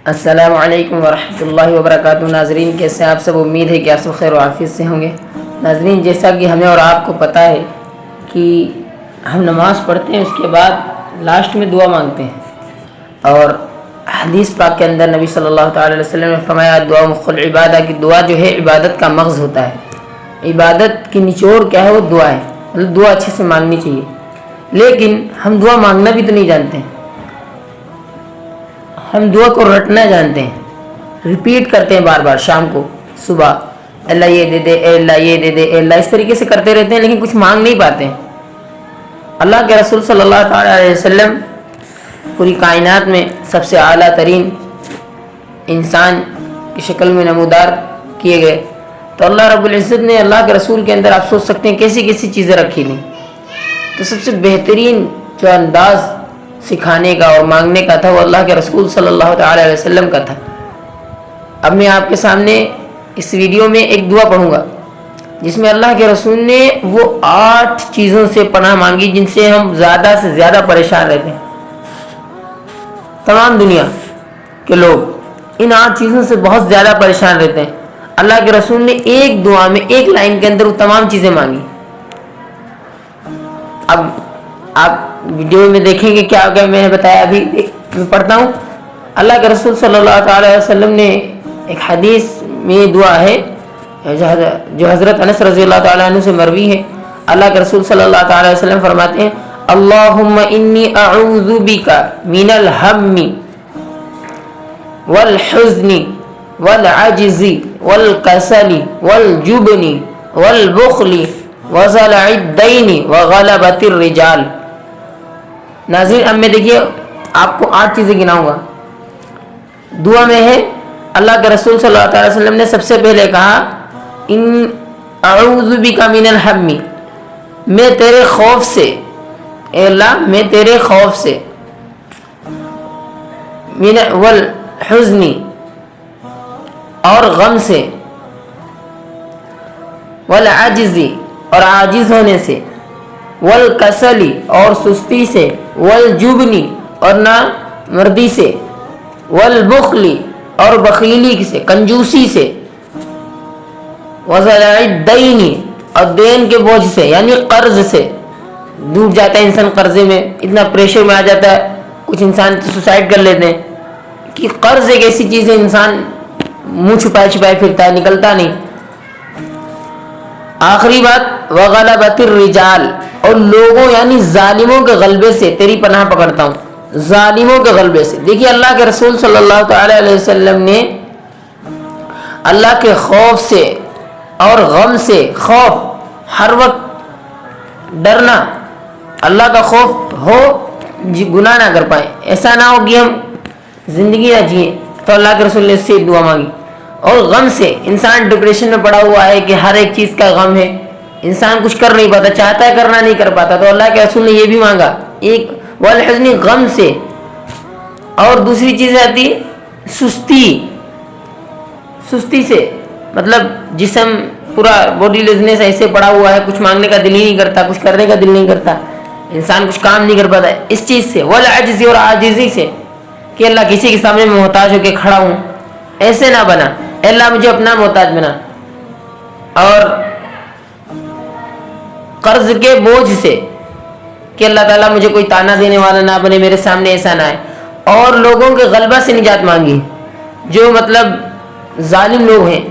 السلام علیکم ورحمۃ اللہ وبرکاتہ۔ ناظرین کیسے ہیں آپ سب؟ امید ہے کہ آپ سب خیر و عافیت سے ہوں گے۔ ناظرین جیسا کہ ہمیں اور آپ کو پتہ ہے کہ ہم نماز پڑھتے ہیں، اس کے بعد لاسٹ میں دعا مانگتے ہیں، اور حدیث پاک کے اندر نبی صلی اللہ تعالی علیہ وسلم نے فرمایا دعا مخ العبادہ کی دعا جو ہے عبادت کا مغز ہوتا ہے۔ عبادت کی نچوڑ کیا ہے؟ وہ دعا ہے، مطلب دعا اچھے سے مانگنی چاہیے۔ لیکن ہم دعا مانگنا بھی تو نہیں جانتے ہیں، ہم دعا کو رٹنا جانتے ہیں، ریپیٹ کرتے ہیں بار بار، شام کو صبح اللہ یہ دے دے، اے اللہ یہ دے دے، اے اللہ، اس طریقے سے کرتے رہتے ہیں، لیکن کچھ مانگ نہیں پاتے ہیں۔ اللہ کے رسول صلی اللہ تعالی علیہ وسلم پوری کائنات میں سب سے اعلیٰ ترین انسان کی شکل میں نمودار کیے گئے، تو اللہ رب العزت نے اللہ کے رسول کے اندر آپ سوچ سکتے ہیں کیسی کیسی چیزیں رکھی تھیں۔ تو سب سے بہترین جو انداز سکھانے کا اور مانگنے کا تھا وہ اللہ کے رسول صلی اللہ تعالی علیہ وسلم کا تھا۔ اب میں آپ کے سامنے اس ویڈیو میں ایک دعا پڑھوں گا جس میں اللہ کے رسول نے وہ 8 چیزوں سے پناہ مانگی جن سے ہم زیادہ سے زیادہ پریشان رہتے ہیں، تمام دنیا کے لوگ ان 8 چیزوں سے بہت زیادہ پریشان رہتے ہیں۔ اللہ کے رسول نے ایک دعا میں ایک لائن کے اندر وہ تمام چیزیں مانگی۔ اب آپ ویڈیو میں دیکھیں گے کیا میں نے بتایا، ابھی میں پڑھتا ہوں۔ اللہ کے رسول صلی اللہ تعالی علیہ وسلم نے ایک حدیث میں دعا ہے جو حضرت انس رضی اللہ تعالیٰ عنہ سے مروی ہے۔ اللہ کے رسول صلی اللہ تعالی علیہ وسلم فرماتے ہیں اللہم انی اعوذ بک من الہم والحزن والعجز والکسل والجبن والبخل وضلع الدین وغلبۃ الرجال۔ ناظرین اب میں دیکھیے آپ کو 8 چیزیں گناؤں گا۔ دعا میں ہے اللہ کے رسول صلی اللہ علیہ وسلم نے سب سے پہلے کہا ان اعوذ بک من الہم، میں تیرے خوف سے، اے اللہ میں تیرے خوف سے، من والحزن اور غم سے، والعجز اور عاجز ہونے سے، والکسلی اور سستی سے، والجبنی اور نامردی سے، والبخلی اور بخیلی سے، کنجوسی سے، وضلع الدین اور دین کے بوجھ سے، یعنی قرض سے ڈوب جاتا ہے انسان، قرضے میں اتنا پریشر میں آ جاتا ہے، کچھ انسان تو سوسائڈ کر لیتے ہیں کہ قرض ایک ایسی چیز ہے انسان منہ چھپائے چھپائے پھرتا ہے، نکلتا نہیں۔ آخری بات وغلبۃ الرجال، اور لوگوں یعنی ظالموں کے غلبے سے تیری پناہ پکڑتا ہوں، ظالموں کے غلبے سے۔ دیکھیے اللہ کے رسول صلی اللہ تعالی علیہ وسلم نے اللہ کے خوف سے اور غم سے، خوف ہر وقت ڈرنا، اللہ کا خوف ہو گناہ نہ کر پائیں، ایسا نہ ہو کہ ہم زندگی نہ جئیں، تو اللہ کے رسول نے اس سے دعا مانگی۔ اور غم سے، انسان ڈپریشن میں پڑا ہوا ہے کہ ہر ایک چیز کا غم ہے، انسان کچھ کر نہیں پاتا، چاہتا ہے کرنا نہیں کر پاتا، تو اللہ کے رسول نے یہ بھی مانگا۔ ایک والحزن غم سے، اور دوسری چیز آتی سستی سے، مطلب جسم پورا باڈی لیزنس ایسے پڑا ہوا ہے، کچھ مانگنے کا دل ہی نہیں کرتا، کچھ کرنے کا دل نہیں کرتا، انسان کچھ کام نہیں کر پاتا ہے، اس چیز سے۔ والعجز اور عاجزی سے کہ اللہ کسی کے سامنے میں محتاج ہو کے کھڑا ہوں، ایسے نہ بنا، اے اللہ مجھے اپنا محتاج بنا۔ اور قرض کے بوجھ سے کہ اللہ تعالیٰ مجھے کوئی تانا دینے والا نہ بنے، میرے سامنے ایسا نہ ہے۔ اور لوگوں کے غلبہ سے نجات مانگی، جو مطلب ظالم لوگ ہیں۔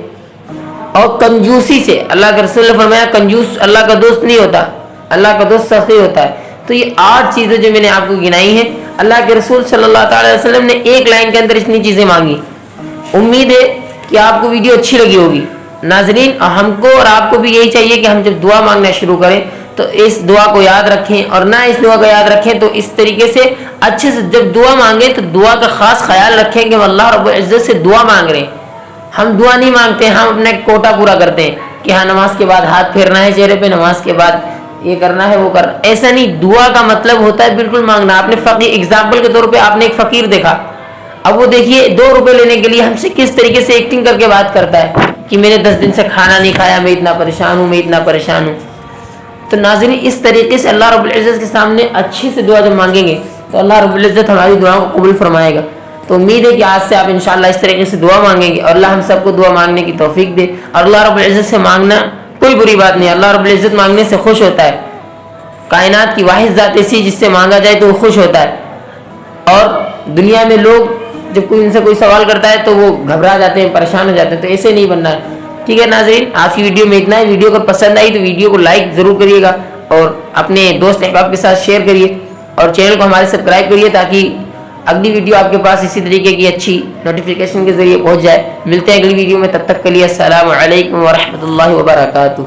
اور کنجوسی سے، اللہ کے رسول نے فرمایا کنجوس اللہ کا دوست نہیں ہوتا، اللہ کا دوست سخی ہوتا ہے۔ تو یہ 8 چیزیں جو میں نے آپ کو گنائی ہیں، اللہ کے رسول صلی اللہ تعالی علیہ وسلم نے ایک لائن کے اندر اتنی چیزیں مانگی۔ امید ہے کہ آپ کو ویڈیو اچھی لگی ہوگی۔ ناظرین ہم کو اور آپ کو بھی یہی چاہیے کہ ہم جب دعا مانگنا شروع کریں تو اس دعا کو یاد رکھیں، اور نہ اس دعا کو یاد رکھیں تو اس طریقے سے اچھے سے جب دعا مانگیں تو دعا کا خاص خیال رکھیں کہ ہم اللہ رب العزت سے دعا مانگ رہے ہیں۔ ہم دعا نہیں مانگتے ہیں، ہم اپنا کوٹا پورا کرتے ہیں کہ ہاں نماز کے بعد ہاتھ پھیرنا ہے چہرے پہ، نماز کے بعد یہ کرنا ہے وہ کرنا، ایسا نہیں۔ دعا کا مطلب ہوتا ہے بالکل مانگنا۔ آپ نے فقیر، ایگزامپل کے طور پہ آپ نے ایک فقیر دیکھا، اب وہ دیکھیے 2 روپے لینے کے لیے ہم سے کس طریقے سے ایکٹنگ کر کے بات کرتا ہے کہ میں نے 10 دن سے کھانا نہیں کھایا، میں اتنا پریشان ہوں، میں اتنا پریشان ہوں۔ تو ناظرین اس طریقے سے اللہ رب العزت کے سامنے اچھی سے دعا جب مانگیں گے تو اللہ رب العزت ہماری دعاؤں کو قبول فرمائے گا۔ تو امید ہے کہ آج سے آپ انشاءاللہ اس طریقے سے دعا مانگیں گے اور اللہ ہم سب کو دعا مانگنے کی توفیق دے. اور اللہ رب العزت سے مانگنا کوئی بری بات نہیں. اللہ رب العزت مانگنے سے خوش ہوتا ہے. کائنات کی واحد ذات ایسی جس سے مانگا جائے تو وہ خوش ہوتا ہے. اور دنیا میں لوگ جب کوئی ان سے کوئی سوال کرتا ہے تو وہ گھبرا جاتے ہیں, پریشان ہو جاتے ہیں. تو ایسے نہیں بننا ہے. ٹھیک ہے ناظرین, آج کی ویڈیو میں اتنا ہے. ویڈیو اگر پسند آئی تو ویڈیو کو لائک ضرور کریے گا اور اپنے دوست احباب کے ساتھ شیئر کریے اور چینل کو ہمارے سبسکرائب کریے تاکہ اگلی ویڈیو آپ کے پاس اسی طریقے کی اچھی نوٹیفیکیشن کے ذریعے پہنچ جائے. ملتے ہیں اگلی ویڈیو میں, تب تک کے لیے السلام علیکم ورحمۃ اللہ وبرکاتہ.